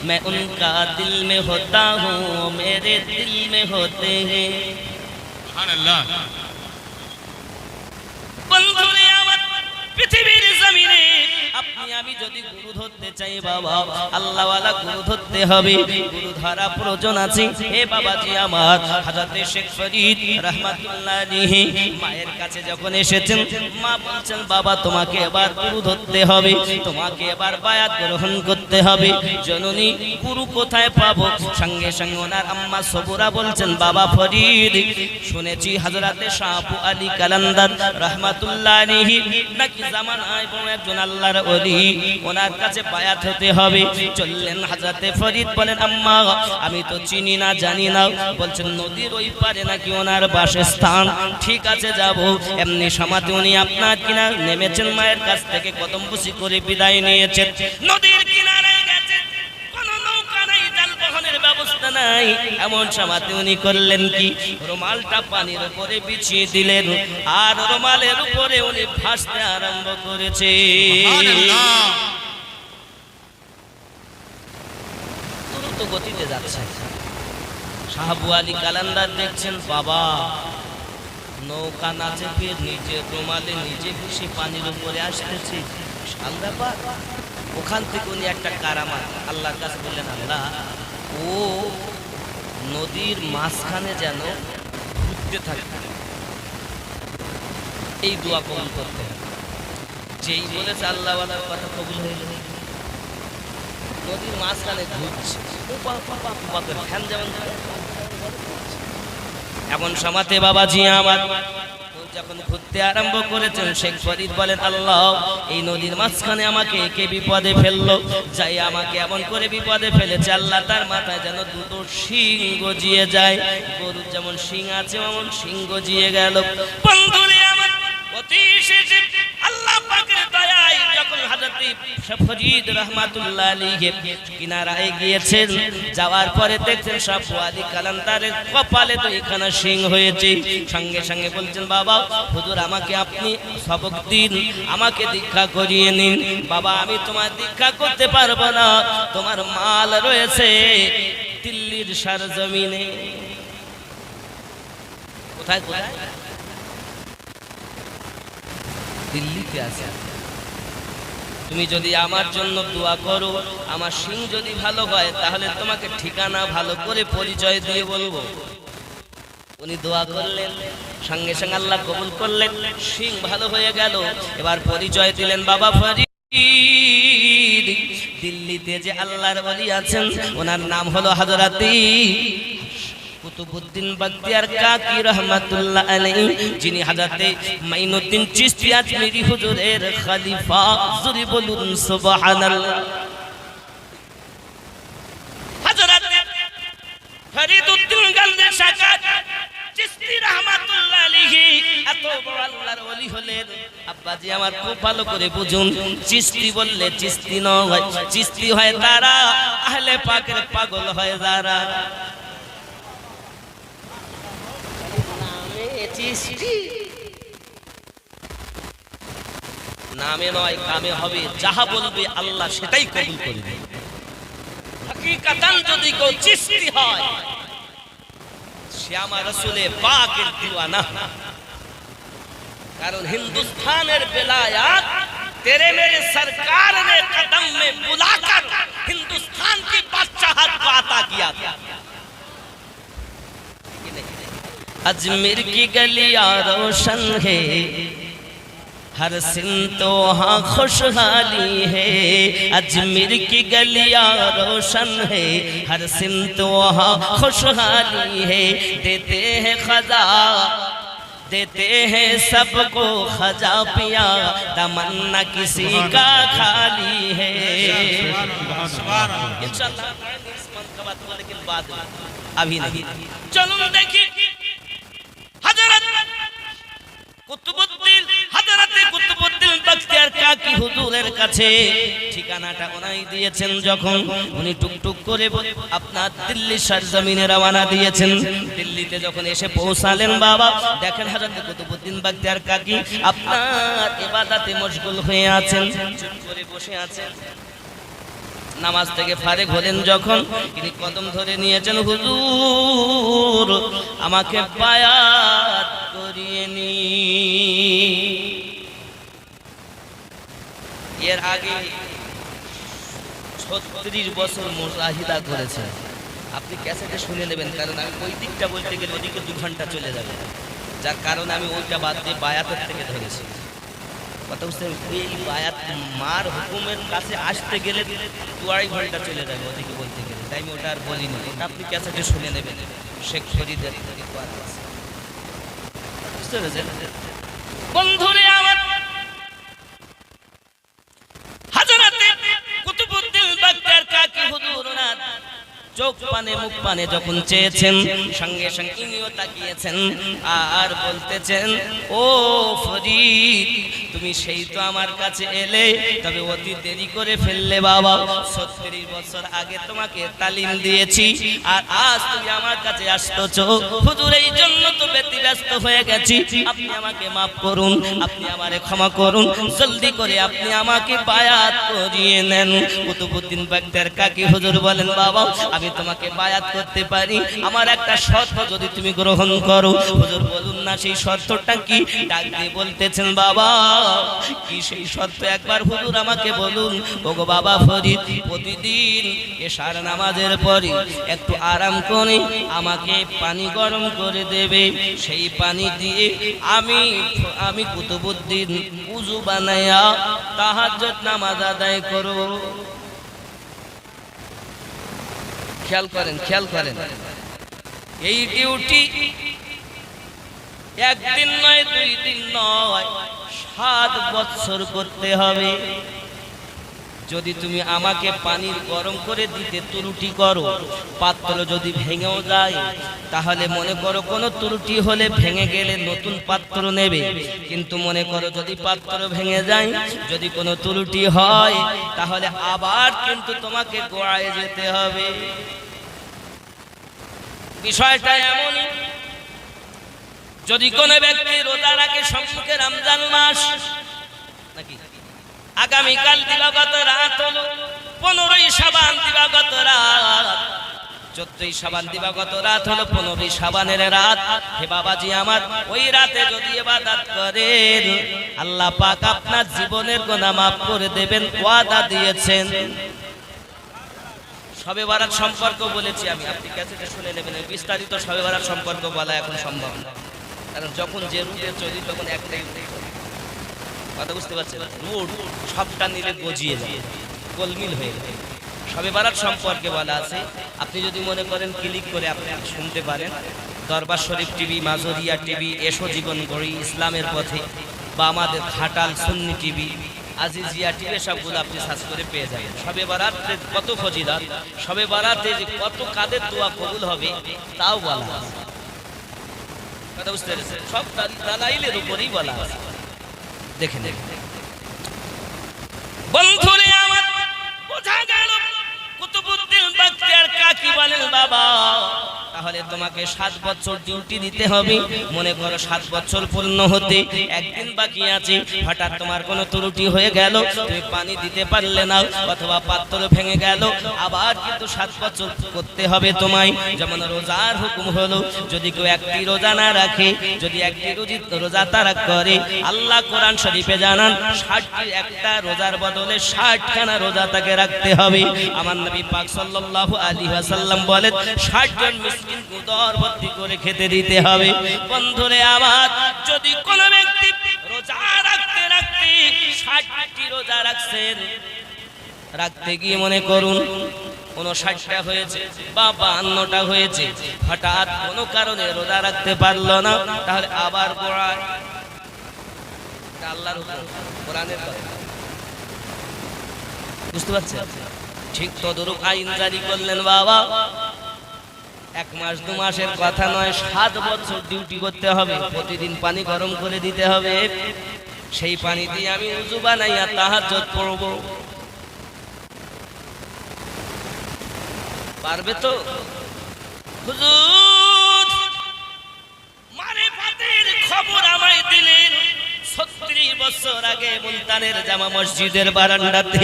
Speaker 1: मैं उनका दिल में होता हूँ मेरे दिल में होते हैं
Speaker 2: सुभान अल्लाह
Speaker 1: बंधुरे আমার পৃথিবীর জমিনে আপনি আমি যদি গুরু ধরতে চাই বাবা আল্লাহওয়ালা গুরু ধরতে হবে গুরু ধরা প্রয়োজন আছে হে বাবাজি আমার হযরত শেখ ফরিদ রাহমাতুল্লাহ আলাইহি মায়ের কাছে যখন এসেছেন মা বলছেন বাবা তোমাকে এবার গুরু ধরতে হবে তোমাকে এবার বায়াত গ্রহণ করতে হবে জননী গুরু কোথায় পাবো সঙ্গে সঙ্গে ওনার আম্মা সবুরা বলছেন বাবা ফরিদ শুনেছি হযরত শাহ আবু আলী কালান্দার রাহমাতুল্লাহ আলাইহি নাকি জামানায় বড় একজন আল্লাহর ওলি ওনার কাছে বায়াত হতে হবে চললেন হযরত ফরিদ বলেন আম্মা আমি তো চিনি না জানি না বলছেন নদীর ওই পারে নাকি ওনার বাসস্থান ঠিক আছে যাব এমনি সমাধি উনি আপনার কিনারে নেমেছেন মায়ের কাছ থেকে কদমবুসি করে বিদায় নিয়েছেন নদীর কিনারে গেছেন কোন নৌকা নাই জাল বহনের ব্যবস্থা নাই এমন সমাধি উনি করলেন কি রুমালটা পানির উপরে বিছিয়ে দিলেন আর রুমালের উপরে উনি ভাসতে আরম্ভ করেছে
Speaker 2: सुभान अल्लाह
Speaker 1: দ্রুত গতিতে যাচ্ছে শাহ আবু আলী কালান্দার দেখছেন বাবা নৌকা নাচে ফির নিচে রুমালে নিজে ভেসে পানির উপরে আসতেছে বিশাল ব্যাপার ওখান থেকে উনি একটা কারামাত আল্লাহর কাছে বললেন আল্লাহ ও নদীর মাঝখানে যেন ঘুরতে থাকে এই দোয়া কবুল করতে হবে যেই বলেছে আল্লাহওয়ালার কথা কবুল হয়ে যাবে নদীর মাঝখানে ঘুরছে ফ্যান যেমন এমন সমাতে বাবাজি আমার যখন ঘুরতে আরম্ভ করেছেন শেখ ফরিদ বলেন আল্লাহ এই নদীর মাঝখানে আমাকে কে বিপদে ফেললো যাই আমাকে এমন করে বিপদে ফেলেছে আল্লাহ তার মাথায় যেন দুটো শিং গজিয়ে যায় গরুর যেমন শিং আছে এমন শিং গজিয়ে গেল বন্ধুরে আমার অতি শেষে আল্লাহ পাকের দয়ায় যখন হযরত ফরিদ রাহমাতুল্লাহ আলাইহি কিনারায় গিয়েছেন যাওয়ার পরে দেখছেন শাহ আবু আলী কালান্দারের কপালে তো এখানে শিং হয়েছে সঙ্গে সঙ্গে বলছেন বাবা হুজুর আমাকে আপনি সবক দিন আমাকে দীক্ষা করিয়ে নিন বাবা আমি তোমার দীক্ষা করতে পারবো না তোমার মাল রয়েছে দিল্লির সরজমিনে কোথায় কোথায় দিল্লিতে আছে তুমি যদি আমার জন্য দোয়া করো আমার সিং যদি ভালো হয় তাহলে তোমাকে ঠিকানা ভালো করে পরিচয় দিয়ে বলবো উনি দোয়া করলেন, সঙ্গে সঙ্গে আল্লাহ কবুল করলেন, সিং ভালো হয়ে গেল। এবার পরিচয় দিলেন, বাবা ফরিদ, দিল্লিতে যে আল্লাহর ওলি আছেন ওনার নাম হলো হযরত কুতুবউদ্দিন বখতিয়ার কাকি রহমাতুল্লাহ আলাইহি, যিনি হযরত মাইনুদ্দিন চিশতি আজমিরি হুজুরের খলিফা। জোরে বলুন সুবহানাল্লাহ। হযরত ফরিদউদ্দিন গালদের সাকাত চিশতি রহমাতুল্লাহ আলাইহি এত বড় আল্লাহর ওলি হলেন। আব্বাজি আমার খুব ভালো করে বুঝুন, চিশতি বললে চিশতি নয়, চিশতি হয় তারা, আহলে পাকের পাগল হয় যারা। নামে নয় কামে হবে, যাহা বলবে আল্লাহ সেটাই কবুল করবে। হাকিকাতান যদি কেউ চিশতি হয় সে আমার রাসূলে পাকের দিওয়ানা। কারণ হিন্দুস্তানের বেলায়াত तेरे मेरे सरकार ने कदम में बुलाकर हिंदुस्तान की बादशाहत को अता किया था। अजमेर की गलियां रोशन है, हर सिमत वहाँ खुशहाली है। अजमेर की गलियां रोशन है, हर सिमत वहाँ खुशहाली है। देते हैं खजा, देते हैं सबको खजा पिया, तमन्ना किसी का खाली है। इंशाअल्लाह इस मन का बात, लेकिन बाद अभी नहीं। चलो देखिए हजरत কুতুবউদ্দিন হযরতে কুতুবউদ্দিন বখতিয়ার কাকি হুজুরের কাছে ঠিকানাটা ওনাই দিয়েছেন। যখন উনি টুকটুক করে আপনার দিল্লি সরজমিনে রওনা দিয়েছেন, দিল্লিতে যখন এসে পৌঁছালেন, বাবা দেখেন হযরতে কুতুবউদ্দিন বখতিয়ার কাকি আপনার ইবাদতে মশগুল হয়ে আছেন, চুপ করে বসে আছেন। নামাজ থেকে ফারেক হলেন যখন, তিনি কদম ধরে নিয়েছেন, হুজুর আমাকে বায়াত করিয়ে নি। এর আগে 36 বছর মুজাহিদা করেছেন। আপনি ক্যাসেটে শুনে নেবেন, কারণ আমি ওই দিকটা বলতে গেলে ওদিকে 2 ঘন্টা চলে যাবে, যার কারণে আমি ওইটা বাদ দিয়ে বায়াতের থেকে ধরেছি। কথা বুঝতে, এই বায়াত মার হুকুমের কাছে আসতে গেলে 2-2.5 ঘন্টা চলে যাবে ওদিকে বলতে গেলে, তাই আমি ওটা আর বলিনি। ওটা আপনি ক্যাসেটে শুনে নেবেন, শেখ ফরিদের বুঝতে পেরেছেন বন্ধুরে আমার। হযরতে কুতুবউদ্দিন বখতিয়ার কাকি হুজুর ওনার চোখ পানে মুখ পানে যখন চেয়েছেন, সঙ্গে সঙ্গে ইনিও তাকিয়েছেন আর বলতেছেন, ও ফরিদ তুমি সেই তো আমার কাছে এলে, তবে অতি দেরি করে ফেললে বাবা। 36 বছর আগে তোমাকে তালিম দিয়েছি, আর আজ তুমি আমার কাছে আসতেছো। হুজুর এই জন্য তো ব্যতিব্যস্ত হয়ে গেছি, আপনি আমাকে মাফ করুন, আপনি আমারে ক্ষমা করুন, জলদি করে আপনি আমাকে বায়াত করিয়ে নেন। কুতুবউদ্দিন বখতিয়ার কাকি হুজুর বলেন, বাবা আমি তোমাকে বায়াত করতে পারি, আমার একটা শর্ত যদি তুমি গ্রহণ করো। হুজুর বলুন না সেই শর্তটা কি? ডাক দিয়ে বলতেছেন, বাবা কি সেই শর্ত একবার হুজুর আমাকে বলুন। ওগো বাবা ফরিদ, প্রতিদিন এশার নামাজের পরে একটু আরাম করে আমাকে পানি গরম করে দেবে, সেই পানি দিয়ে আমি কুতুবউদ্দিন উযু বানায়া তাহাজ্জুদ নামাজ আদায় করব। খেয়াল করেন এই ডিউটি একদিন নয়, 2 দিন নয়, 7 বছর করতে হবে। যদি তুমি আমাকে পানি গরম করে দিতে ত্রুটি করো, পাত্র যদি ভেঙেও যায়, তাহলে মনে করো কোনো ত্রুটি হলে ভেঙে গেলে নতুন পাত্র নেবে। কিন্তু মনে করো যদি পাত্র ভেঙে যায়, যদি কোনো ত্রুটি হয়, তাহলে আবার কিন্তু তোমাকে গোড়ায় যেতে হবে। বিষয়টা এমনই, যদি কোনো ব্যক্তি রোজা রাখে, সম্মুখে রমজান মাস নাকি, আগামীকাল দিবাগত রাত হলো 15ই শাবান দিবাগত রাত, 14ই শাবান দিবাগত রাত হলো 15ই শাবানের রাত। হে বাবাজি আমার, ওই রাতে যদি ইবাদত করেন, আল্লাহ পাক আপনার জীবনের গুনাহ মাফ করে দেবেন, ওয়াদা দিয়েছেন। শবে বারাত সম্পর্ক বলেছি আমি, আপনি ক্যাসেটে শুনে নেবেন। বিস্তারিত শবে বারাত সম্পর্ক বলা এখন সম্ভব না, কারণ যখন যে রুটে চলি তখন একটাই কথা বুঝতে পারছেন, রুট সবটা নিলে গজিয়ে যায়, গোলমিল হয়ে যায়। শবে বারাত সম্পর্কে বলা আছে, আপনি যদি মনে করেন ক্লিক করে আপনি শুনতে পারেন। দরবার শরীফ টিভি, মাজরিয়া টিভি, এসো জীবন গড়ি, ইসলামের পথে, বা আমাদের ঘাটাল সুন্নি টিভি, আজিজিয়া টিভি, সবগুলো আপনি সার্চ করে পেয়ে যাবেন। শবে বারাতের কত ফজিলত, শবে বারাতে যে কত কাদের দোয়া কবুল হবে তাও বলা আছে। কথা বুঝতে পেরেছেন? সব দালাইলের উপরেই বলা আছে। দেখেন বন্ধুরে আমার, বোঝা গেল কুতুবউদ্দিন বখতিয়ার কাকি বলেন বাবা, তাহলে তোমাকে 7 বছর ডিউটি দিতে হবে। মনে করো 7 বছর পূর্ণ হতে একদিন বাকি আছে, হঠাৎ তোমার কোনো ত্রুটি হয়ে গেল, তুমি পানি দিতে পারলে না, অথবা পাত্র ভেঙে গেল, আবার কিন্তু 7 বছর করতে হবে তোমায়। যেমন রোজার হুকুম হলো, যদি কেউ একটি রোজা না রাখে, যদি একটি রোজা তারাক করে, আল্লাহ কোরআন শরীফে জানান 60 একটা রোজার বদলে 60 খানা রোজা তাকে রাখতে হবে। আমার নবী পাক সাল্লাল্লাহু আলাইহি ওয়াসাল্লাম বলেন 60 জন মিসকিন উদর ভর্তি করে খেতে দিতে হবে। বন্ধুরে আমার, যদি কোন ব্যক্তি রোজা রাখতে রাখতে 60টি রোজা রাখছেন, রাখতে গিয়ে মনে করুন 59টা হয়েছে বা 52টা হয়েছে, হঠাৎ কোনো কারণে রোজা রাখতে পারলো না, তাহলে আবার পড়ায়। এটা আল্লাহর হুকুম, কোরআনের কথা, বুঝতে পারছেন? ঠিক তদরূপ আইন জারি করলেন বাবা। 1 মাস 2 মাসের কথা নয়, 7 বছর ডিউটি করতে হবে, প্রতিদিন পানি গরম করে দিতে হবে। সেই পানি দিয়ে আমি উযু বানাইয়া তাহাজ্জুদ পড়ব। পারবে তো? হুজুর মারিফাতের খবর আমায় দিলেন 36 বছর আগে মুলতানের জামা মসজিদের বারান্দাতে।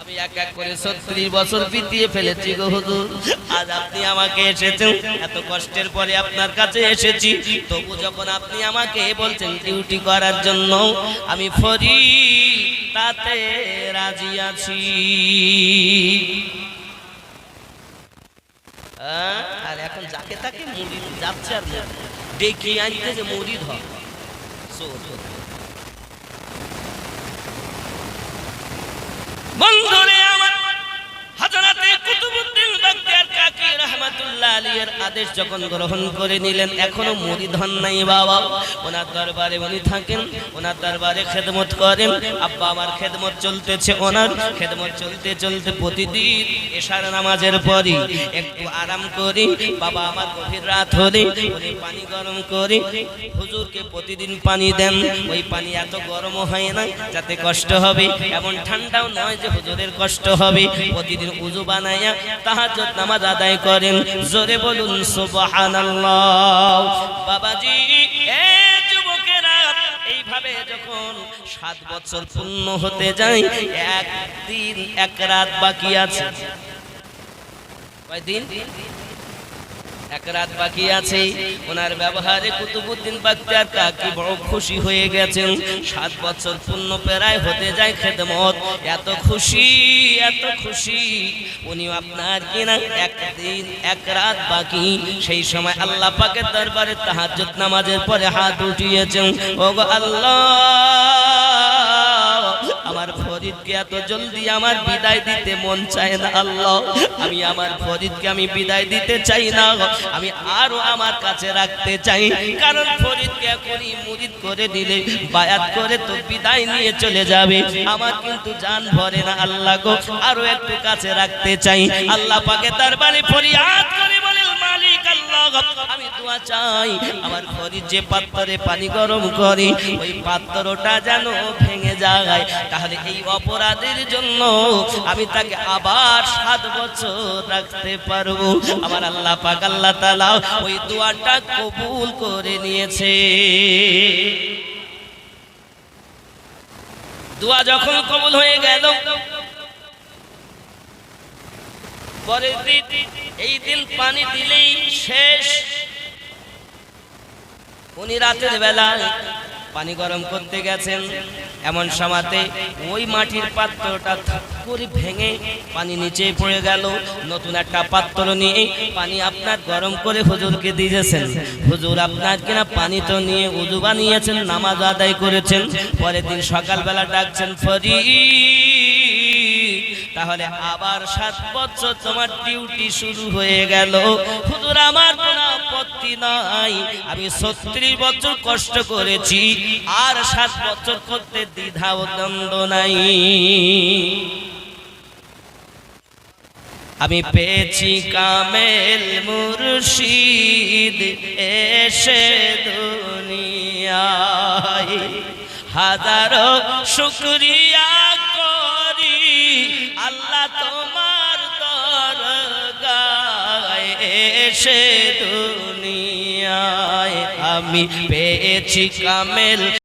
Speaker 1: আমি এক এক করে 36 বছর বিতিয়ে ফেলেছি গো হুজুর। আজ আপনি আমাকে এসেছেন, এত কষ্টের পরে আপনার কাছে এসেছি, তবু যখন আপনি আমাকে বলছেন ডিউটি করার জন্য, আমি ফরি তাতে রাজি আছি। আর এখন যাকে তাকে মুরিদ যাচ্ছে, আর ডেকে আনতে যে মুরিদ হয়। বন্ধুরে আমার, হযরতে কুতুবউদ্দিন বখতিয়ার কাকি রাহমাতুল্লাহ আলাইহির আদেশ যখন গ্রহণ করে নিলেন, এখনো মুরিদ হন নাই বাবা। ওনার দরবারে উনি থাকেন, ওনার দরবারে খেদমত করেন। আব্বা আমার খেদমত চলতেছে, ওনার খেদমত চলতে চলতে প্রতিদিন এশার নামাজের পরে একটু আরাম করি। বাবা আমার গভীর রাত হলে উনি পানি গরম করে হুজুরকে প্রতিদিন পানি দেন। ওই পানি এত গরম হয় না যাতে কষ্ট হবে, এমন ঠান্ডাও নয় যে হুজুরের কষ্ট হবে। প্রতিদিন উযু বানায়া তাহাজ্জুদ নামাজ আদায় করেন। জোরে বলুন সুবহানাল্লাহ। বাবাজি, এই যুবকেরা, এইভাবে যখন 7 বছর পূর্ণ হতে যায়, একদিন এক রাত বাকি আছে। কয়দিন? এক রাত বাকি আছে। ওনার ব্যবহারে কুতুবউদ্দিন বখতিয়ার কাকি বড় খুশি হয়ে গেছেন। 7 বছর পূর্ণ প্রায় হতে যায় খেদমত, এত খুশি এত খুশি। উনি আপনার কিনা একদিন এক রাত বাকি, সেই সময় আল্লাহ পাকের দরবারে তাহাজ্জুদ নামাজের পরে হাত উঠিয়েছেন। ওগো আল্লাহ, আমার ফরিদকে এত জলদি আমার বিদায় দিতে মন চায় না আল্লাহ। আমি আমার ফরিদকে আমি বিদায় দিতে চাই না, আমি আরো আমার কাছে রাখতে চাই। কারণ ফরিদকে এখনই মুরিদ করে দিলে, বায়াত করে তো বিদায় নিয়ে চলে যাবে, আমার কিন্তু জান ভরে না আল্লাহ গো, আরো একটু কাছে রাখতে চাই। আল্লাহ পাকের দরবারে ফরিয়াদ করে বলেন, মালিক আল্লাহ, আমি দোয়া চাই আমার ফরিদ যে পাত্রে পানি গরম করে, ওই পাত্রটা যেন ভেঙে যায়। তাহলে এই অপরাধের জন্য আমি তাকে আবার 7 বছর রাখতে পারবো। আমার আল্লাহ পাক আল্লাহ তাআলা ওই দোয়াটা কবুল করে নিয়েছে। দোয়া যখন কবুল হয়ে গেল, পরের দিন এই দিন পানি দিলেই শেষ। উনি রাতের বেলা পানি গরম করতে গেছেন, এমন সময়তে ওই মাটির পাত্রটা থাক করে ভেঙে পানি নিচে পড়ে গেল। নতুন একটা পাত্র নিয়ে পানি আপনার গরম করে হুজুরকে দিয়েছেন। হুজুর আপনার কিনা পানি তো নিয়ে উযু বানিয়েছেন, নামাজ আদায় করেছেন। পরের দিন সকালবেলা ডাকছেন ফরিদ, তাহলে আবার 7 বছর তোমার ডিউটি শুরু হয়ে গেল। হুজুর আমার কোনো আপত্তি নাই, আমি 36 বছর কষ্ট করেছি, আর 7 বছর করতে দ্বিধা ও দ্বন্দ্ব নাই। আমি পেয়েছি কামেল মুর্শিদ এসে দুনিয়ায়, হাজারো শুকরিয়া করি আল্লাহ তোমার দরগায় এসে দুনিয়ায়। আমি পেয়েছি কামেল